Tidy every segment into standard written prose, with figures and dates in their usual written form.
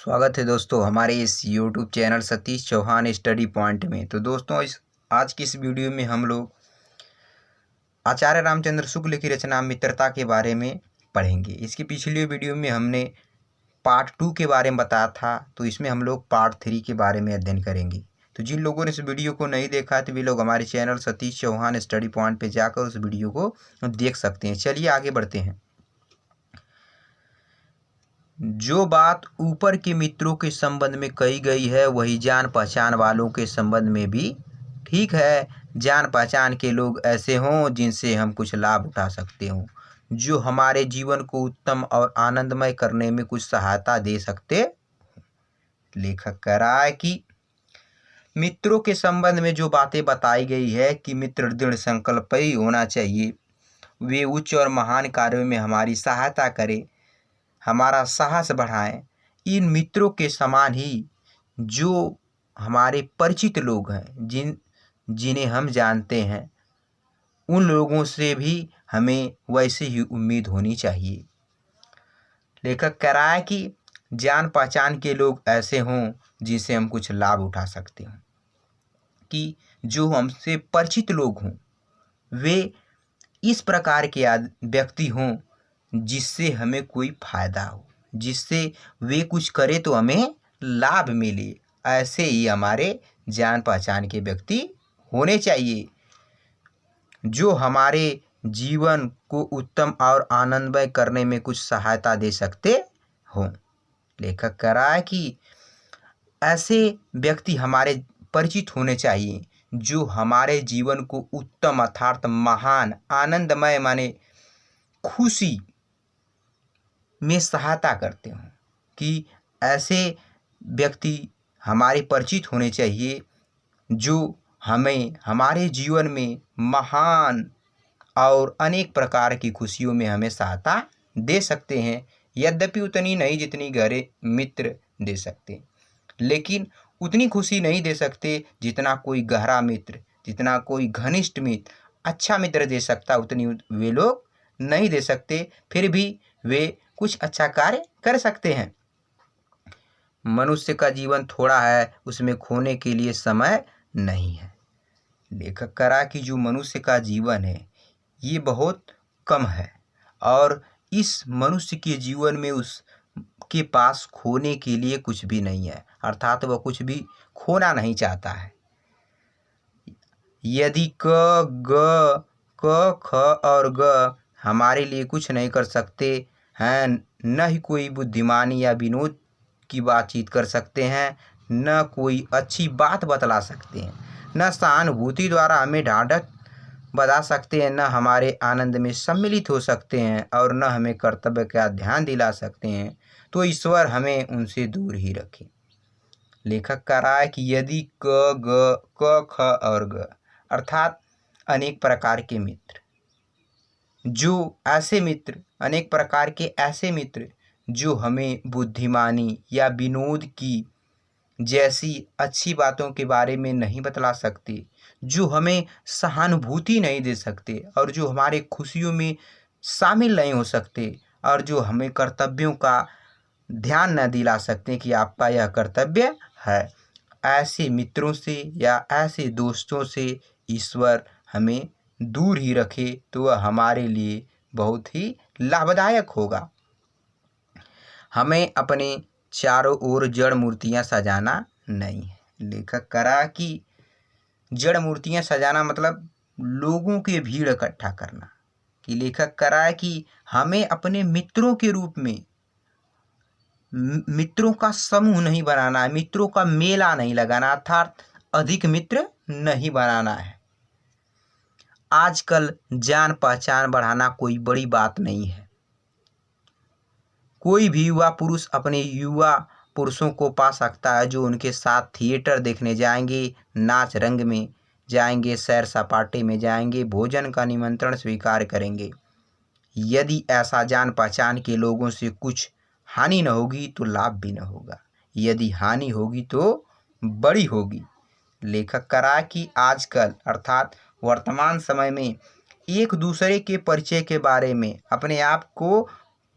स्वागत है दोस्तों हमारे इस YouTube channel Satish Chauhan study point में। तो दोस्तों आज की इस वीडियो में हम लोग आचार्य रामचंद्र शुक्ल की रचना मित्रता के बारे में पढ़ेंगे। इसकी पिछली वीडियो में हमने पार्ट 2 के बारे में बताया था, तो इसमें हम लोग पार्ट 3 के बारे में अध्ययन करेंगे। तो जिन लोगों ने इस वीडियो को नहीं देखा तो वे लोग हमारे channel Satish Chauhan study point पर जाकर उस वीडियो को देख सकते हैं। चलिए आगे बढ़ते हैं। जो बात ऊपर के मित्रों के संबंध में कही गई है वही जान पहचान वालों के संबंध में भी ठीक है। जान पहचान के लोग ऐसे हों जिनसे हम कुछ लाभ उठा सकते हों, जो हमारे जीवन को उत्तम और आनंदमय करने में कुछ सहायता दे सकते। लेखक कह रहा है कि मित्रों के संबंध में जो बातें बताई गई है कि मित्र दृढ़ संकल्पी होना चाहिए, वे उच्च और महान कार्यों में हमारी सहायता करें, हमारा साहस बढ़ाएं। इन मित्रों के समान ही जो हमारे परिचित लोग हैं, जिन्हें हम जानते हैं, उन लोगों से भी हमें वैसे ही उम्मीद होनी चाहिए। लेखक कह रहा है कि जान पहचान के लोग ऐसे हों जिनसे हम कुछ लाभ उठा सकते हों, कि जो हमसे परिचित लोग हों वे इस प्रकार के व्यक्ति हों जिससे हमें कोई फायदा हो, जिससे वे कुछ करे तो हमें लाभ मिले। ऐसे ही हमारे जान पहचान के व्यक्ति होने चाहिए, जो हमारे जीवन को उत्तम और आनंदमय करने में कुछ सहायता दे सकते हों। लेखक कह रहा है कि ऐसे व्यक्ति हमारे परिचित होने चाहिए जो हमारे जीवन को उत्तम अर्थात महान आनंदमय माने खुशी में सहायता करते हों, कि ऐसे व्यक्ति हमारे परिचित होने चाहिए जो हमें हमारे जीवन में महान और अनेक प्रकार की खुशियों में हमें सहायता दे सकते हैं। यद्यपि उतनी नहीं जितनी गहरे मित्र दे सकते, लेकिन उतनी खुशी नहीं दे सकते जितना कोई गहरा मित्र, जितना कोई घनिष्ठ मित्र, अच्छा मित्र दे सकता, उतनी वे लोग नहीं दे सकते। फिर भी वे कुछ अच्छा कार्य कर सकते हैं। मनुष्य का जीवन थोड़ा है, उसमें खोने के लिए समय नहीं है। लेखक कह रहा कि जो मनुष्य का जीवन है ये बहुत कम है और इस मनुष्य के जीवन में उसके पास खोने के लिए कुछ भी नहीं है, अर्थात वह कुछ भी खोना नहीं चाहता है। यदि क ख और ग हमारे लिए कुछ नहीं कर सकते हैं, न ही कोई बुद्धिमानी या विनोद की बातचीत कर सकते हैं, न कोई अच्छी बात बतला सकते हैं, न सहानुभूति द्वारा हमें ढांढस बता सकते हैं, न हमारे आनंद में सम्मिलित हो सकते हैं और न हमें कर्तव्य का ध्यान दिला सकते हैं, तो ईश्वर हमें उनसे दूर ही रखे। लेखक कह रहा है कि यदि क ख और ग अर्थात अनेक प्रकार के मित्र, जो ऐसे मित्र, अनेक प्रकार के ऐसे मित्र जो हमें बुद्धिमानी या विनोद की जैसी अच्छी बातों के बारे में नहीं बतला सकते, जो हमें सहानुभूति नहीं दे सकते और जो हमारे खुशियों में शामिल नहीं हो सकते और जो हमें कर्तव्यों का ध्यान न दिला सकते कि आपका यह कर्तव्य है, ऐसे मित्रों से या ऐसे दोस्तों से ईश्वर हमें दूर ही रखे तो वह हमारे लिए बहुत ही लाभदायक होगा। हमें अपने चारों ओर जड़ मूर्तियां सजाना नहीं है। लेखक कह रहा कि जड़ मूर्तियां सजाना मतलब लोगों की भीड़ इकट्ठा करना, कि लेखक कह रहा है कि हमें अपने मित्रों के रूप में मित्रों का समूह नहीं बनाना है, मित्रों का मेला नहीं लगाना, अर्थात अधिक मित्र नहीं बनाना है। आजकल जान पहचान बढ़ाना कोई बड़ी बात नहीं है। कोई भी युवा पुरुष अपने युवा पुरुषों को पा सकता है जो उनके साथ थिएटर देखने जाएंगे, नाच रंग में जाएंगे, सैर सपाटे में जाएंगे, भोजन का निमंत्रण स्वीकार करेंगे। यदि ऐसा जान पहचान के लोगों से कुछ हानि न होगी तो लाभ भी न होगा, यदि हानि होगी तो बड़ी होगी। लेखक कह रहा है कि आजकल अर्थात वर्तमान समय में एक दूसरे के परिचय के बारे में, अपने आप को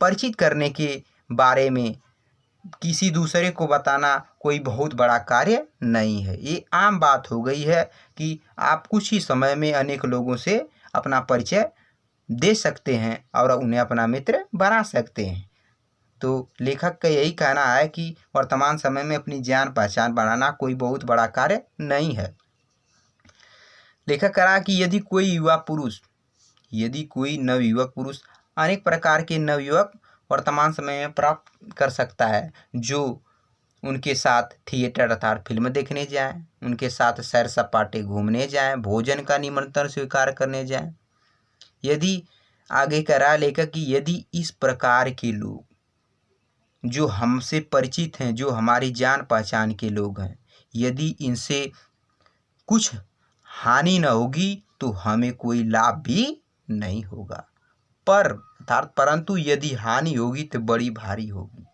परिचित करने के बारे में किसी दूसरे को बताना कोई बहुत बड़ा कार्य नहीं है। ये आम बात हो गई है कि आप कुछ ही समय में अनेक लोगों से अपना परिचय दे सकते हैं और उन्हें अपना मित्र बना सकते हैं। तो लेखक का यही कहना है कि वर्तमान समय में अपनी जान पहचान बढ़ाना कोई बहुत बड़ा कार्य नहीं है। लेखक कह रहा है कि यदि कोई नवयुवक पुरुष अनेक प्रकार के नवयुवक वर्तमान समय में प्राप्त कर सकता है, जो उनके साथ थिएटर अर्थात फिल्म देखने जाएं, उनके साथ सैर सपाटे घूमने जाएं, भोजन का निमंत्रण स्वीकार करने जाएं। यदि आगे कह रहा लेखक कि यदि इस प्रकार के लोग जो हमसे परिचित हैं, जो हमारी जान पहचान के लोग हैं, यदि इनसे कुछ हानि न होगी तो हमें कोई लाभ भी नहीं होगा, परंतु यदि हानि होगी तो बड़ी भारी होगी।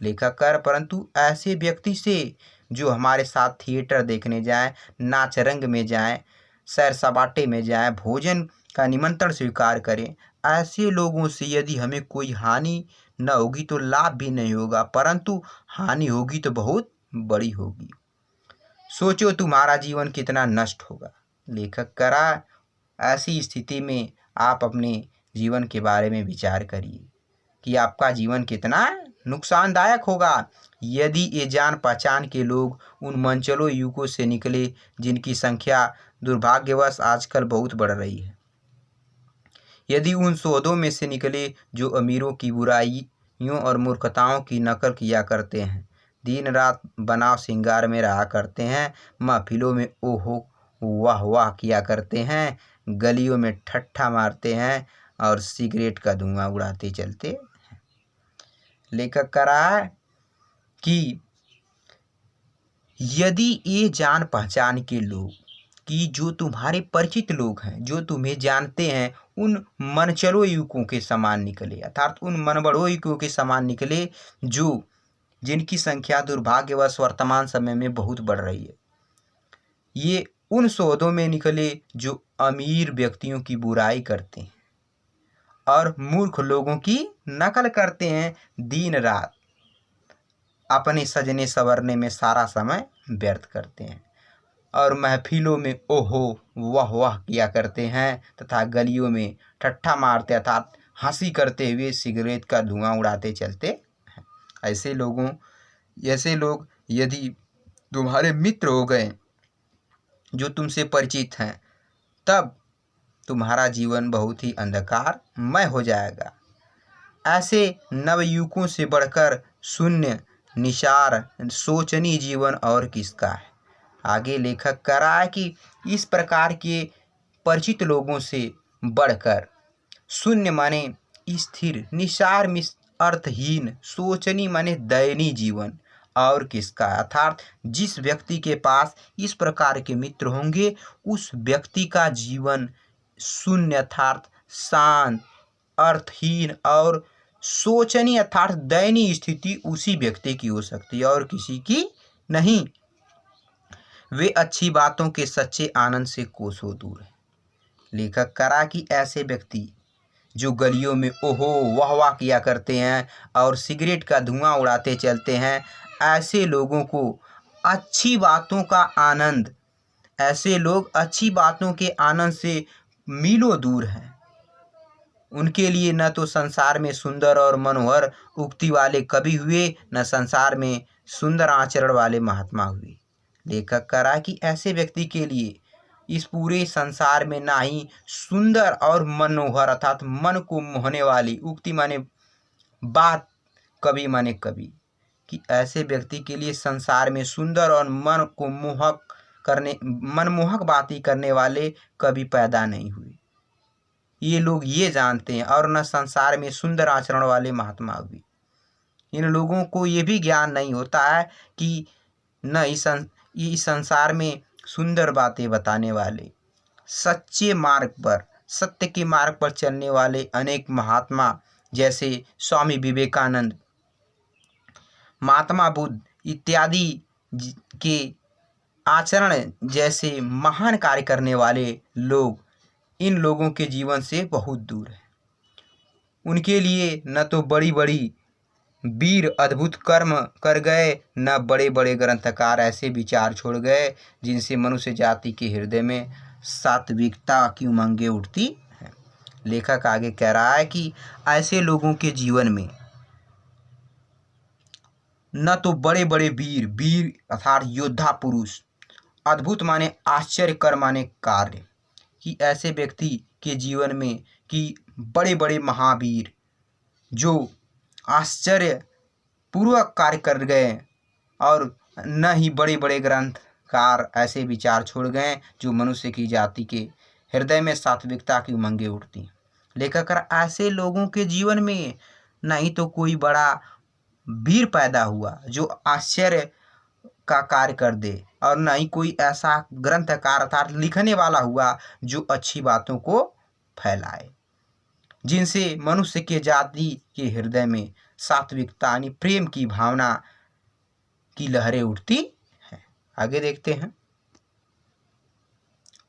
लेखक कर परंतु ऐसे व्यक्ति से जो हमारे साथ थिएटर देखने जाएं, नाच रंग में जाएं, सैर सपाटे में जाएं, भोजन का निमंत्रण स्वीकार करें, ऐसे लोगों से यदि हमें कोई हानि न होगी तो लाभ भी नहीं होगा, परंतु हानि होगी तो बहुत बड़ी होगी। सोचो तुम्हारा जीवन कितना नष्ट होगा। लेखक करा ऐसी स्थिति में आप अपने जीवन के बारे में विचार करिए कि आपका जीवन कितना नुकसानदायक होगा यदि ये जान पहचान के लोग उन मनचलों युवकों से निकले जिनकी संख्या दुर्भाग्यवश आजकल बहुत बढ़ रही है। यदि उन सौदों में से निकले जो अमीरों की बुराइयों और मूर्खताओं की नकल किया करते हैं, दिन रात बनाव श्रृंगार में रहा करते हैं, महफिलों में ओहो वाह वाह किया करते हैं, गलियों में ठट्ठा मारते हैं और सिगरेट का धुआं उड़ाते चलते हैं। लेखक कह रहा है कि यदि ये जान पहचान के लोग कि जो तुम्हारे परिचित लोग हैं, जो तुम्हें जानते हैं, उन मनचलों युवकों के समान निकले, अर्थात उन मनबड़ों युवकों के समान निकले जो जिनकी संख्या दुर्भाग्यवश वर्तमान समय में बहुत बढ़ रही है। ये उन सौदों में निकले जो अमीर व्यक्तियों की बुराई करते हैं और मूर्ख लोगों की नकल करते हैं, दिन रात अपने सजने संवरने में सारा समय व्यर्थ करते हैं और महफिलों में ओहो वाह वाह किया करते हैं तथा गलियों में ठट्ठा मारते अर्थात हंसी करते हुए सिगरेट का धुआं उड़ाते चलते हैं। ऐसे लोग यदि तुम्हारे मित्र हो गए जो तुमसे परिचित हैं, तब तुम्हारा जीवन बहुत ही अंधकारमय हो जाएगा। ऐसे नवयुवकों से बढ़कर शून्य निसार शोचनीय जीवन और किसका है। आगे लेखक कह रहा है कि इस प्रकार के परिचित लोगों से बढ़कर शून्य माने स्थिर, निसार अर्थहीन, शोचनीय माने दयनीय जीवन और किसका, अर्थात जिस व्यक्ति के पास इस प्रकार के मित्र होंगे उस व्यक्ति का जीवन शून्य अर्थात शांत, अर्थहीन और शोचनीय अर्थात दयनीय स्थिति उसी व्यक्ति की हो सकती है और किसी की नहीं। वे अच्छी बातों के सच्चे आनंद से कोसों दूर है। लेखक करा कि ऐसे व्यक्ति जो गलियों में ओहो वाह वाह किया करते हैं और सिगरेट का धुआं उड़ाते चलते हैं, ऐसे लोगों को अच्छी बातों का आनंद, ऐसे लोग अच्छी बातों के आनंद से मीलों दूर हैं। उनके लिए न तो संसार में सुंदर और मनोहर उक्ति वाले कवि हुए, न संसार में सुंदर आचरण वाले महात्मा हुए। लेखक कह रहा कि ऐसे व्यक्ति के लिए इस पूरे संसार में ना ही सुंदर और मनोहर अर्थात मन को मोहने वाली उक्ति माने बात, कवि माने कवि, कि ऐसे व्यक्ति के लिए संसार में सुंदर और मनमोहक बातें करने वाले कवि पैदा नहीं हुए। ये लोग ये जानते हैं और न संसार में सुंदर आचरण वाले महात्मा हुए। इन लोगों को ये भी ज्ञान नहीं होता है कि न इस संसार में सुंदर बातें बताने वाले, सच्चे मार्ग पर, सत्य के मार्ग पर चलने वाले अनेक महात्मा जैसे स्वामी विवेकानंद, महात्मा बुद्ध इत्यादि के आचरण जैसे महान कार्य करने वाले लोग इन लोगों के जीवन से बहुत दूर है। उनके लिए न तो बड़ी बड़ी वीर अद्भुत कर्म कर गए, न बड़े बड़े ग्रंथकार ऐसे विचार छोड़ गए जिनसे मनुष्य जाति के हृदय में सात्विकता की उमंगें उठती हैं। लेखक आगे कह रहा है कि ऐसे लोगों के जीवन में न तो बड़े बड़े वीर, वीर अर्थात योद्धा पुरुष, अद्भुत माने आश्चर्य कर माने कार्य, कि ऐसे व्यक्ति के जीवन में कि बड़े बड़े महावीर जो आश्चर्य पूर्वक कार्य कर गए, और न ही बड़े बड़े ग्रंथकार ऐसे विचार छोड़ गए जो मनुष्य की जाति के हृदय में सात्विकता की उमंगें उठती। लेखक ऐसे लोगों के जीवन में नहीं तो कोई बड़ा वीर पैदा हुआ जो आश्चर्य का कार्य कर दे, और न ही कोई ऐसा ग्रंथकार अर्थात लिखने वाला हुआ जो अच्छी बातों को फैलाए, जिनसे मनुष्य के जाति के हृदय में सात्विकता यानी प्रेम की भावना की लहरें उठती हैं। आगे देखते हैं।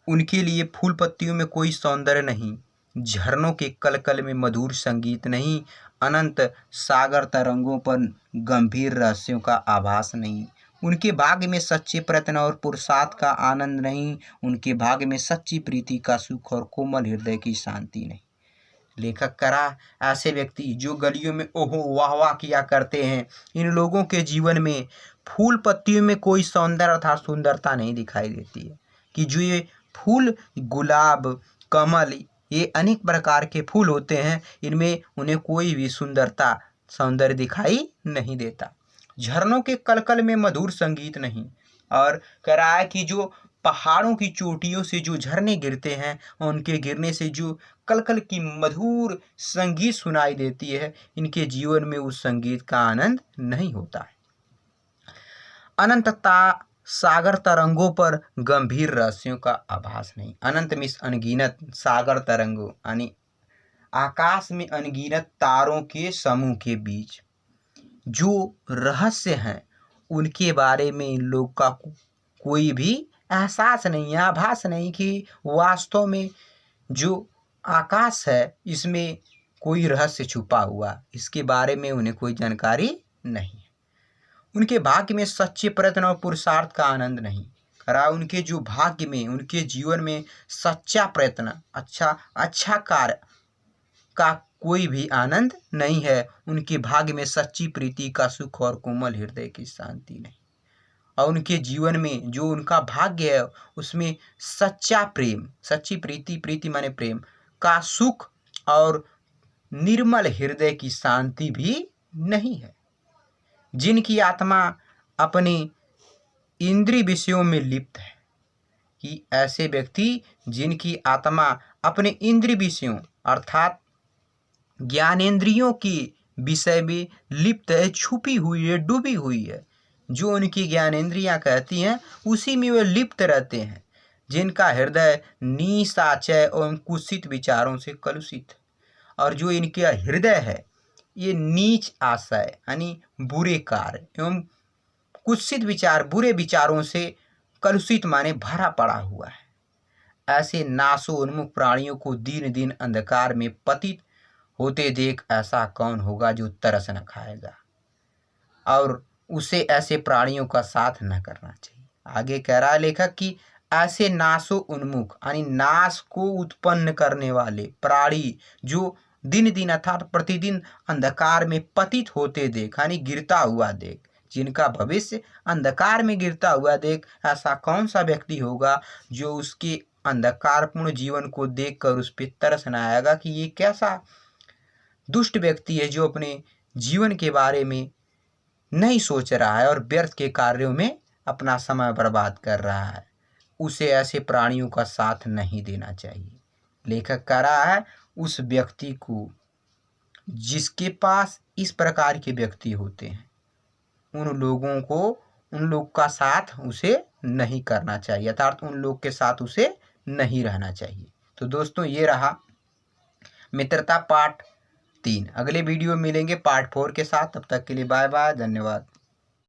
उनके लिए फूल पत्तियों में कोई सौंदर्य नहीं, झरनों के कलकल में मधुर संगीत नहीं, अनंत सागर तरंगों पर गंभीर रहस्यों का आभास नहीं, उनके भाग्य में सच्चे प्रयत्न और पुरुषार्थ का आनंद नहीं, उनके भाग्य में सच्ची प्रीति का सुख और कोमल हृदय की शांति नहीं। लेखक करा ऐसे व्यक्ति जो गलियों में ओहो वाह वाह किया करते हैं, इन लोगों के जीवन में फूल पत्तियों में कोई सौंदर्य अर्थात सुंदरता नहीं दिखाई देती है, कि जो ये फूल गुलाब, कमल, ये अनेक प्रकार के फूल होते हैं, इनमें उन्हें कोई भी सुंदरता सौंदर्य दिखाई नहीं देता। झरनों के कलकल में मधुर संगीत नहीं, और कह रहा है कि जो पहाड़ों की चोटियों से जो झरने गिरते हैं, उनके गिरने से जो कलकल की मधुर संगीत सुनाई देती है, इनके जीवन में उस संगीत का आनंद नहीं होता है। अनंतता सागर तरंगों पर गंभीर रहस्यों का आभास नहीं। अनंत मीन्स अनगिनत, सागर तरंगों यानी आकाश में अनगिनत तारों के समूह के बीच जो रहस्य हैं, उनके बारे में इन लोग का कोई भी एहसास नहीं, आभास नहीं कि वास्तव में जो आकाश है इसमें कोई रहस्य छुपा हुआ, इसके बारे में उन्हें कोई जानकारी नहीं। उनके भाग्य में सच्चे प्रयत्न और पुरुषार्थ का आनंद नहीं। करा उनके जो भाग्य में, उनके जीवन में सच्चा प्रयत्न, अच्छा कार्य का कोई भी आनंद नहीं है, उनके भाग्य में सच्ची प्रीति का सुख और कोमल हृदय की शांति नहीं, और उनके जीवन में जो उनका भाग्य है उसमें सच्चा प्रेम, सच्ची प्रीति, प्रीति माने प्रेम का सुख और निर्मल हृदय की शांति भी नहीं है। जिनकी आत्मा अपने इंद्रिय विषयों में लिप्त है, कि ऐसे व्यक्ति जिनकी आत्मा अपने इंद्रिय विषयों अर्थात ज्ञानेंद्रियों के विषय में लिप्त है, छुपी हुई है, डूबी हुई है, जो उनकी ज्ञानेंद्रियां कहती हैं उसी में वे लिप्त रहते हैं, जिनका हृदय निशाचय एवं कुत्सित विचारों से कलुषित है, और जो इनका हृदय है ये नीच आशय यानी बुरे कार्य एवं कुत्सित विचार, बुरे विचारों से कलुषित माने भरा पड़ा हुआ है। ऐसे नाशोन्मुख प्राणियों को दिन दिन अंधकार में पतित होते देख ऐसा कौन होगा जो तरस न खाएगा, और उसे ऐसे प्राणियों का साथ न करना चाहिए। आगे कह रहा है लेखक कि ऐसे नाशो उन्मुख यानी नाश को उत्पन्न करने वाले प्राणी जो दिन दिन अर्थात प्रतिदिन अंधकार में पतित होते देख यानी गिरता हुआ देख, जिनका भविष्य अंधकार में गिरता हुआ देख, ऐसा कौन सा व्यक्ति होगा जो उसके अंधकारपूर्ण जीवन को देखकर उस पर तरस न आएगा कि ये कैसा दुष्ट व्यक्ति है जो अपने जीवन के बारे में नहीं सोच रहा है और व्यर्थ के कार्यों में अपना समय बर्बाद कर रहा है, उसे ऐसे प्राणियों का साथ नहीं देना चाहिए। लेखक कह रहा है उस व्यक्ति को जिसके पास इस प्रकार के व्यक्ति होते हैं, उन लोग का साथ उसे नहीं करना चाहिए, अर्थात उन लोग के साथ उसे नहीं रहना चाहिए। तो दोस्तों ये रहा मित्रता पार्ट 3। अगले वीडियो में मिलेंगे पार्ट 4 के साथ। तब तक के लिए बाय बाय, धन्यवाद।